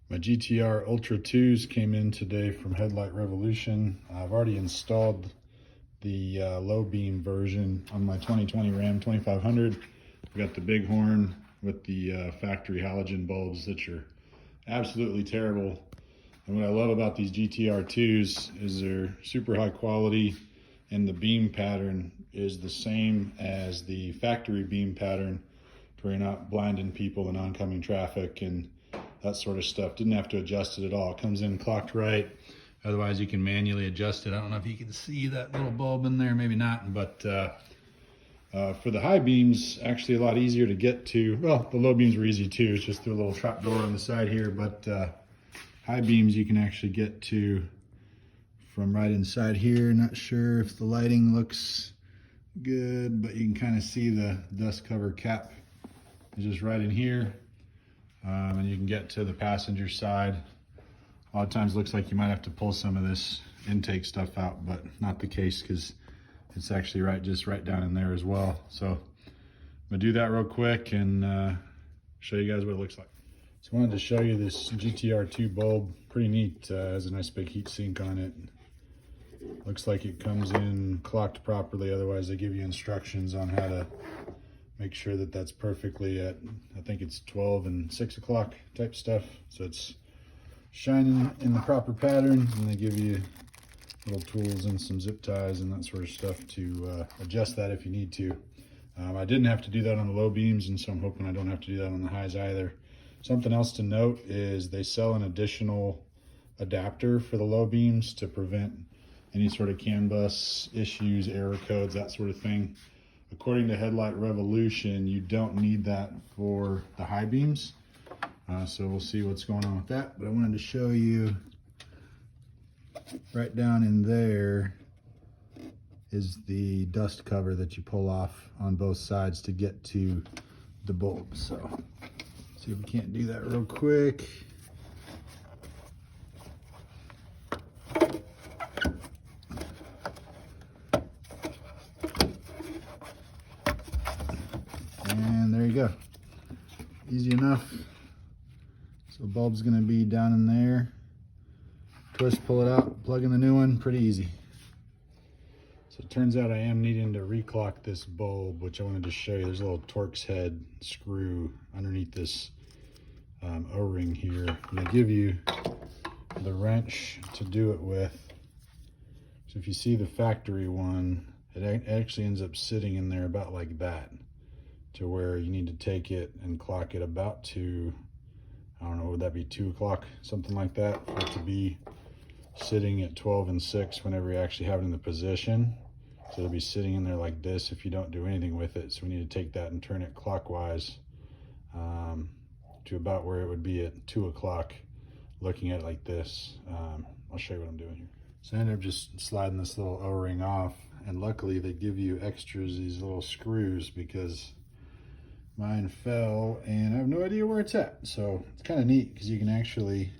My GTR Ultra 2s came in today from Headlight Revolution. I've already installed the low beam version on my 2020 Ram 2500. We got the big horn with the factory halogen bulbs that are absolutely terrible. And what I love about these GTR 2s is they're super high quality, and the beam pattern is the same as the factory beam pattern, where you're not blinding people in oncoming traffic and that sort of stuff. Didn't have to adjust it at all. It comes in clocked right. Otherwise you can manually adjust it. I don't know if you can see that little bulb in there, maybe not, but for the high beams, actually a lot easier to get to. Well, the low beams were easy too. It's just through a little trap door on the side here, but high beams you can actually get to from right inside here. Not sure if the lighting looks good, but you can kind of see the dust cover cap is just right in here. And you can get to the passenger side. A lot of times it looks like you might have to pull some of this intake stuff out, but not the case because it's actually just right down in there as well. So I'm gonna do that real quick and show you guys what it looks like. So I wanted to show you this GTR2 bulb. Pretty neat, has a nice big heat sink on it. Looks like it comes in clocked properly, otherwise they give you instructions on how to make sure that that's perfectly at, I think it's 12 and 6 o'clock type stuff. So it's shining in the proper pattern, and they give you little tools and some zip ties and that sort of stuff to adjust that if you need to. I didn't have to do that on the low beams, and so I'm hoping I don't have to do that on the highs either. Something else to note is they sell an additional adapter for the low beams to prevent any sort of CAN bus issues, error codes, that sort of thing. According to Headlight Revolution, you don't need that for the high beams. So we'll see what's going on with that. But I wanted to show you right down in there is the dust cover that you pull off on both sides to get to the bulb. So see if we can't do that real quick. And there you go. Easy enough. So the bulb's gonna be down in there. Twist, pull it out, plug in the new one, pretty easy. So it turns out I am needing to reclock this bulb, which I wanted to show you. There's a little Torx head screw underneath this O-ring here. And they give you the wrench to do it with. So if you see the factory one, it actually ends up sitting in there about like that, to where you need to take it and clock it about to, I don't know, would that be 2 o'clock, something like that, for it to be sitting at 12 and 6 whenever you actually have it in the position. So it'll be sitting in there like this if you don't do anything with it. So we need to take that and turn it clockwise to about where it would be at 2 o'clock, looking at it like this. I'll show you what I'm doing here. So I ended up just sliding this little O-ring off, and luckily they give you extras, these little screws, because mine fell and I have no idea where it's at. So it's kind of neat because you can actually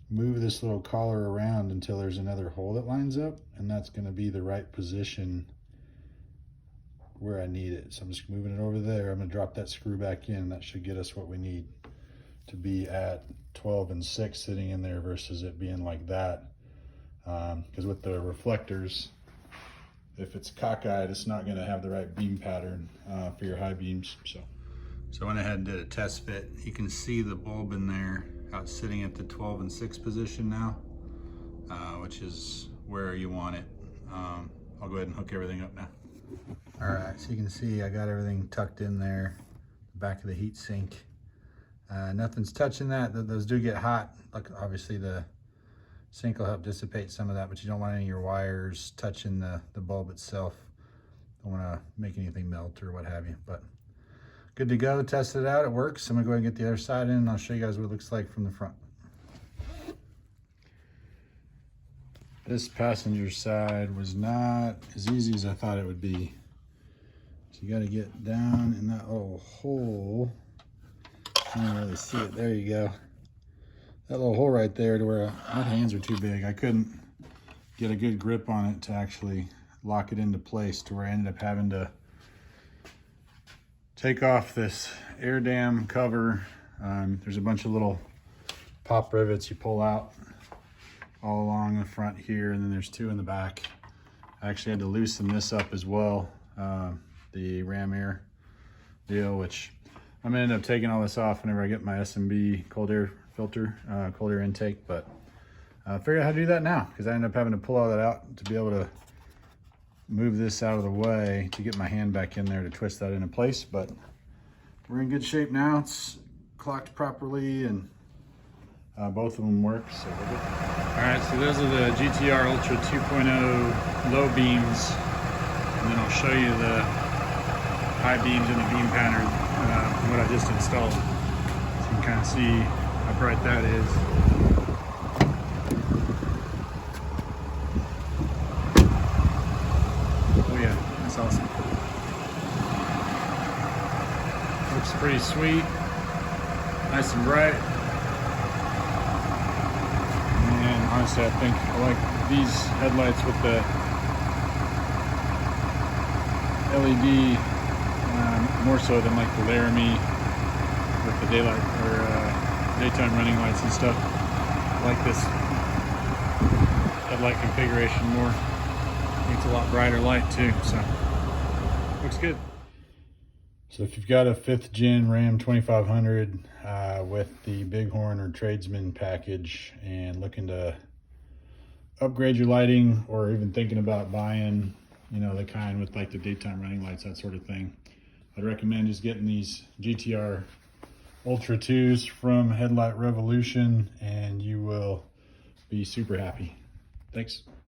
move this little collar around until there's another hole that lines up, and that's going to be the right position where I need it. So I'm just moving it over there. I'm going to drop that screw back in. That should get us what we need to be at 12 and 6 sitting in there versus it being like that. Because with the reflectors, if it's cockeyed, it's not going to have the right beam pattern for your high beams. So I went ahead and did a test fit. You can see the bulb in there, how it's sitting at the 12 and 6 position now, which is where you want it. I'll go ahead and hook everything up now. All right, so you can see I got everything tucked in there, the back of the heat sink. Nothing's touching that. Those do get hot. Like, obviously the sink will help dissipate some of that, but you don't want any of your wires touching the bulb itself. Don't want to make anything melt or what have you, but good to go. Tested it out, it works. I'm gonna go ahead and get the other side in, and I'll show you guys what it looks like from the front. This passenger side was not as easy as I thought it would be. So you gotta get down in that little hole. I can't really see it, there you go. That little hole right there, to where my hands are too big. I couldn't get a good grip on it to actually lock it into place, to where I ended up having to take off this air dam cover. There's a bunch of little pop rivets you pull out all along the front here, and then there's 2 in the back. I actually had to loosen this up as well, the ram air deal, which I'm gonna end up taking all this off whenever I get my SMB cold air filter, cold air intake, but I figured out how to do that now because I ended up having to pull all that out to be able to move this out of the way to get my hand back in there to twist that into place. But we're in good shape now. It's clocked properly and both of them work, so we're good. All right, so those are the GTR Ultra 2.0 low beams, and then I'll show you the high beams in the beam pattern, what I just installed, so you can kind of see how bright that is. Oh yeah, that's awesome. Looks pretty sweet, nice and bright. And honestly, I think I like these headlights with the LED more so than like the Laramie with the daylight or daytime running lights and stuff. I like this headlight configuration more. I think it's a lot brighter light too, so looks good. So if you've got a 5th gen Ram 2500 with the Bighorn or Tradesman package and looking to upgrade your lighting, or even thinking about buying, you know, the kind with like the daytime running lights, that sort of thing, I'd recommend just getting these GTR Ultra 2s from Headlight Revolution, and you will be super happy. Thanks.